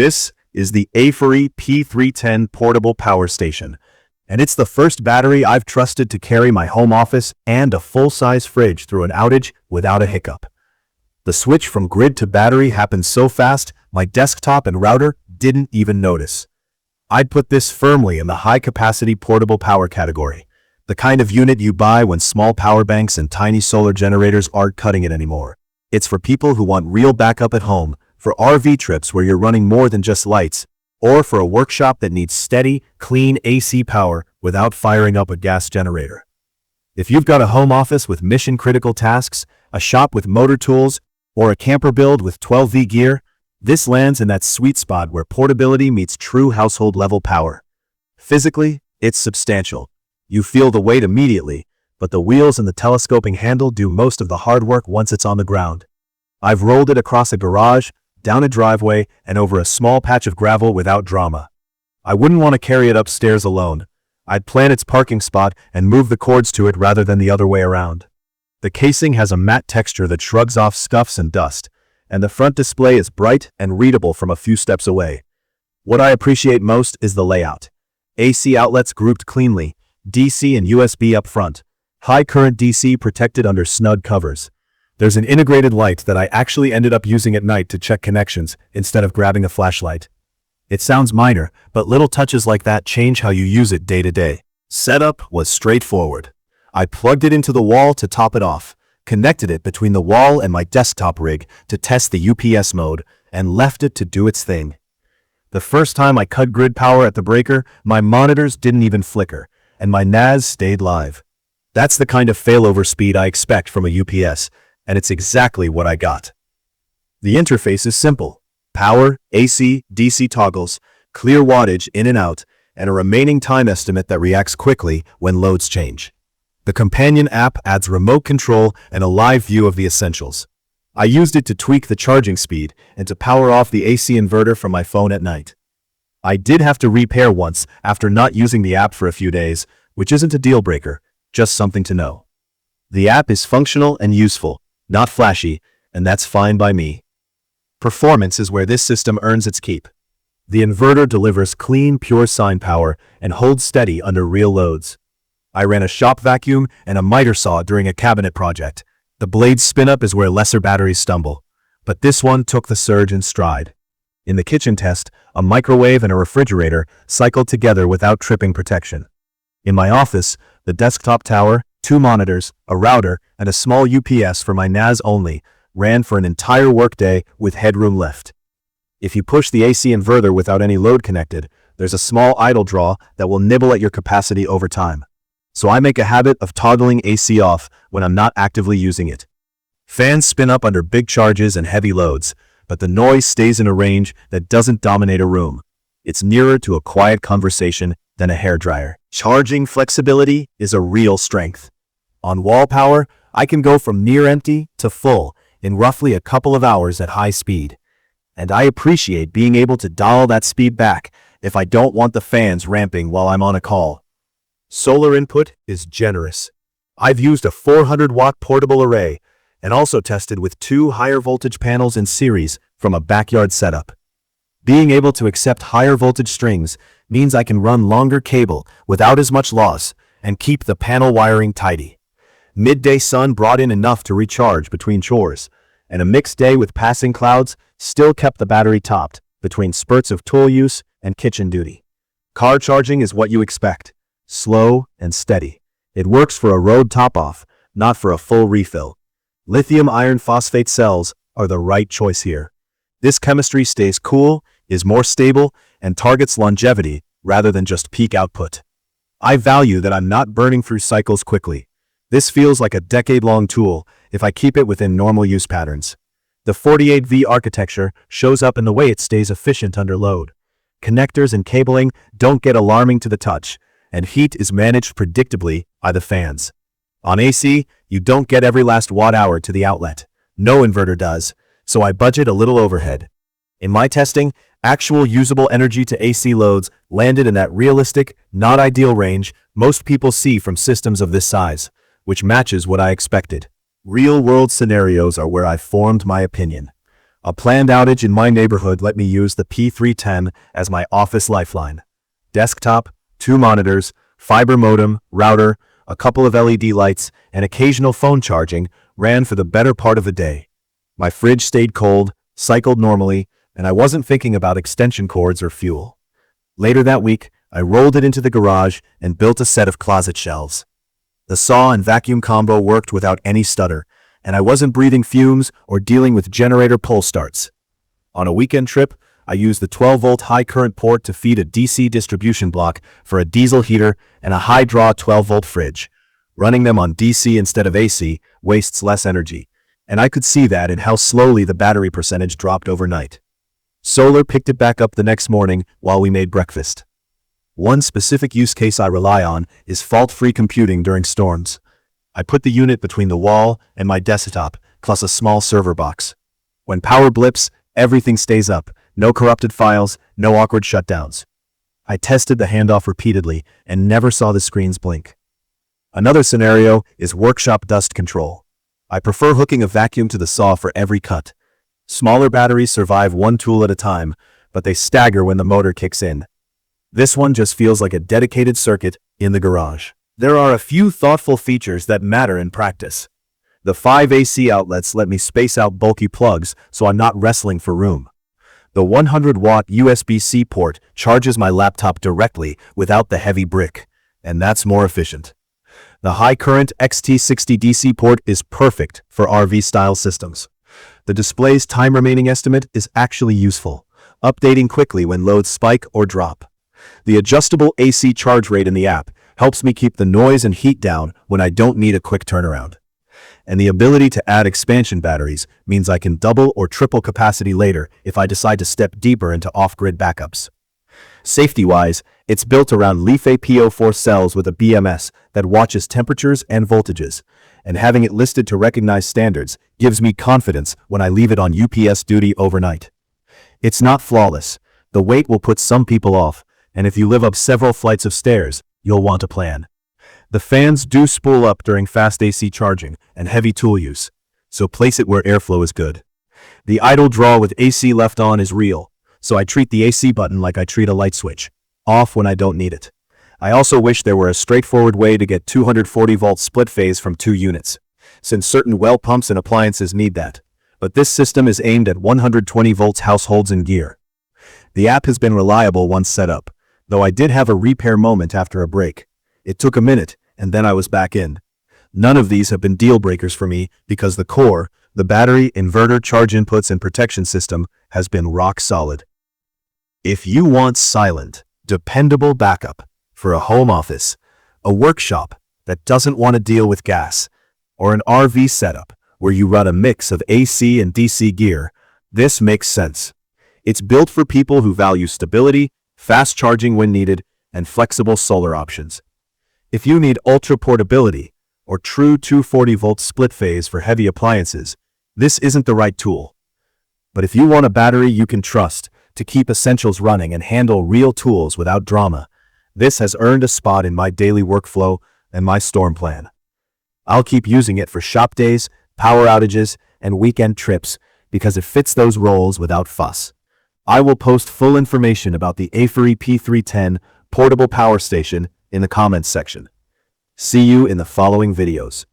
This is the AFERY P310 portable power station, and it's the first battery I've trusted to carry my home office and a full-size fridge through an outage without a hiccup. The switch from grid to battery happened so fast, my desktop and router didn't even notice. I'd put this firmly in the high-capacity portable power category, the kind of unit you buy when small power banks and tiny solar generators aren't cutting it anymore. It's for people who want real backup at home, for RV trips where you're running more than just lights, or for a workshop that needs steady, clean AC power without firing up a gas generator. If you've got a home office with mission-critical tasks, a shop with motor tools, or a camper build with 12V gear, this lands in that sweet spot where portability meets true household-level power. Physically, it's substantial. You feel the weight immediately, but the wheels and the telescoping handle do most of the hard work once it's on the ground. I've rolled it across a garage, down a driveway, and over a small patch of gravel without drama. I wouldn't want to carry it upstairs alone. I'd plan its parking spot and move the cords to it rather than the other way around. The casing has a matte texture that shrugs off scuffs and dust, and the front display is bright and readable from a few steps away. What I appreciate most is the layout. AC outlets grouped cleanly, DC and USB up front, high current DC protected under snug covers. There's an integrated light that I actually ended up using at night to check connections instead of grabbing a flashlight. It sounds minor, but little touches like that change how you use it day to day. Setup was straightforward. I plugged it into the wall to top it off, connected it between the wall and my desktop rig to test the UPS mode, and left it to do its thing. The first time I cut grid power at the breaker, my monitors didn't even flicker, and my NAS stayed live. That's the kind of failover speed I expect from a UPS, and it's exactly what I got. The interface is simple. Power, AC, DC toggles, clear wattage in and out, and a remaining time estimate that reacts quickly when loads change. The companion app adds remote control and a live view of the essentials. I used it to tweak the charging speed and to power off the AC inverter from my phone at night. I did have to repair once after not using the app for a few days, which isn't a deal breaker, just something to know. The app is functional and useful, not flashy, and that's fine by me. Performance is where this system earns its keep. The inverter delivers clean, pure sine power and holds steady under real loads. I ran a shop vacuum and a miter saw during a cabinet project. The blade's spin-up is where lesser batteries stumble, but this one took the surge in stride. In the kitchen test, a microwave and a refrigerator cycled together without tripping protection. In my office, the desktop tower, 2 monitors, a router, and a small UPS for my NAS only ran for an entire workday with headroom left. If you push the AC inverter without any load connected, there's a small idle draw that will nibble at your capacity over time. So I make a habit of toggling AC off when I'm not actively using it. Fans spin up under big charges and heavy loads, but the noise stays in a range that doesn't dominate a room. It's nearer to a quiet conversation than a hairdryer. Charging flexibility is a real strength. On wall power, I can go from near empty to full in roughly a couple of hours at high speed. And I appreciate being able to dial that speed back if I don't want the fans ramping while I'm on a call. Solar input is generous. I've used a 400-watt portable array and also tested with 2 higher voltage panels in series from a backyard setup. Being able to accept higher voltage strings means I can run longer cable without as much loss and keep the panel wiring tidy. Midday sun brought in enough to recharge between chores, and a mixed day with passing clouds still kept the battery topped between spurts of tool use and kitchen duty. Car charging is what you expect. Slow and steady. It works for a road top-off, not for a full refill. Lithium iron phosphate cells are the right choice here. This chemistry stays cool, is more stable, and targets longevity rather than just peak output. I value that I'm not burning through cycles quickly. This feels like a decade-long tool if I keep it within normal use patterns. The 48V architecture shows up in the way it stays efficient under load. Connectors and cabling don't get alarming to the touch, and heat is managed predictably by the fans. On AC, you don't get every last watt-hour to the outlet. No inverter does, so I budget a little overhead. In my testing, actual usable energy to AC loads landed in that realistic, not ideal range most people see from systems of this size, which matches what I expected. Real-world scenarios are where I formed my opinion. A planned outage in my neighborhood let me use the P310 as my office lifeline. Desktop, 2 monitors, fiber modem, router, a couple of LED lights, and occasional phone charging ran for the better part of the day. My fridge stayed cold, cycled normally, and I wasn't thinking about extension cords or fuel. Later that week, I rolled it into the garage and built a set of closet shelves. The saw and vacuum combo worked without any stutter, and I wasn't breathing fumes or dealing with generator pull starts. On a weekend trip, I used the 12-volt high-current port to feed a DC distribution block for a diesel heater and a high-draw 12-volt fridge. Running them on DC instead of AC wastes less energy, and I could see that in how slowly the battery percentage dropped overnight. Solar picked it back up the next morning while we made breakfast. One specific use case I rely on is fault-free computing during storms. I put the unit between the wall and my desktop, plus a small server box. When power blips, everything stays up. No corrupted files, no awkward shutdowns. I tested the handoff repeatedly and never saw the screens blink. Another scenario is workshop dust control. I prefer hooking a vacuum to the saw for every cut. Smaller batteries survive one tool at a time, but they stagger when the motor kicks in. This one just feels like a dedicated circuit in the garage. There are a few thoughtful features that matter in practice. The 5 AC outlets let me space out bulky plugs so I'm not wrestling for room. The 100-watt USB-C port charges my laptop directly without the heavy brick, and that's more efficient. The high-current XT60 DC port is perfect for RV-style systems. The display's time remaining estimate is actually useful, updating quickly when loads spike or drop. The adjustable AC charge rate in the app helps me keep the noise and heat down when I don't need a quick turnaround. And the ability to add expansion batteries means I can double or triple capacity later if I decide to step deeper into off-grid backups. Safety-wise, it's built around lifesaver P04 cells with a BMS that watches temperatures and voltages, and having it listed to recognize standards gives me confidence when I leave it on UPS duty overnight. It's not flawless. The weight will put some people off, and if you live up several flights of stairs, you'll want a plan. The fans do spool up during fast AC charging and heavy tool use, so place it where airflow is good. The idle draw with AC left on is real, so I treat the AC button like I treat a light switch, off when I don't need it. I also wish there were a straightforward way to get 240-volt split phase from 2 units, since certain well pumps and appliances need that, but this system is aimed at 120 volts households and gear. The app has been reliable once set up, though I did have a repair moment after a break. It took a minute, and then I was back in. None of these have been deal breakers for me because the core, the battery, inverter, charge inputs, and protection system has been rock solid. If you want silent, dependable backup for a home office, a workshop that doesn't want to deal with gas, or an RV setup where you run a mix of AC and DC gear, this makes sense. It's built for people who value stability, fast charging when needed, and flexible solar options. If you need ultra portability or true 240-volt split phase for heavy appliances, this isn't the right tool. But if you want a battery you can trust to keep essentials running and handle real tools without drama, this has earned a spot in my daily workflow and my storm plan. I'll keep using it for shop days, power outages, and weekend trips because it fits those roles without fuss. I will post full information about the AFERY P310 portable power station in the comments section. See you in the following videos.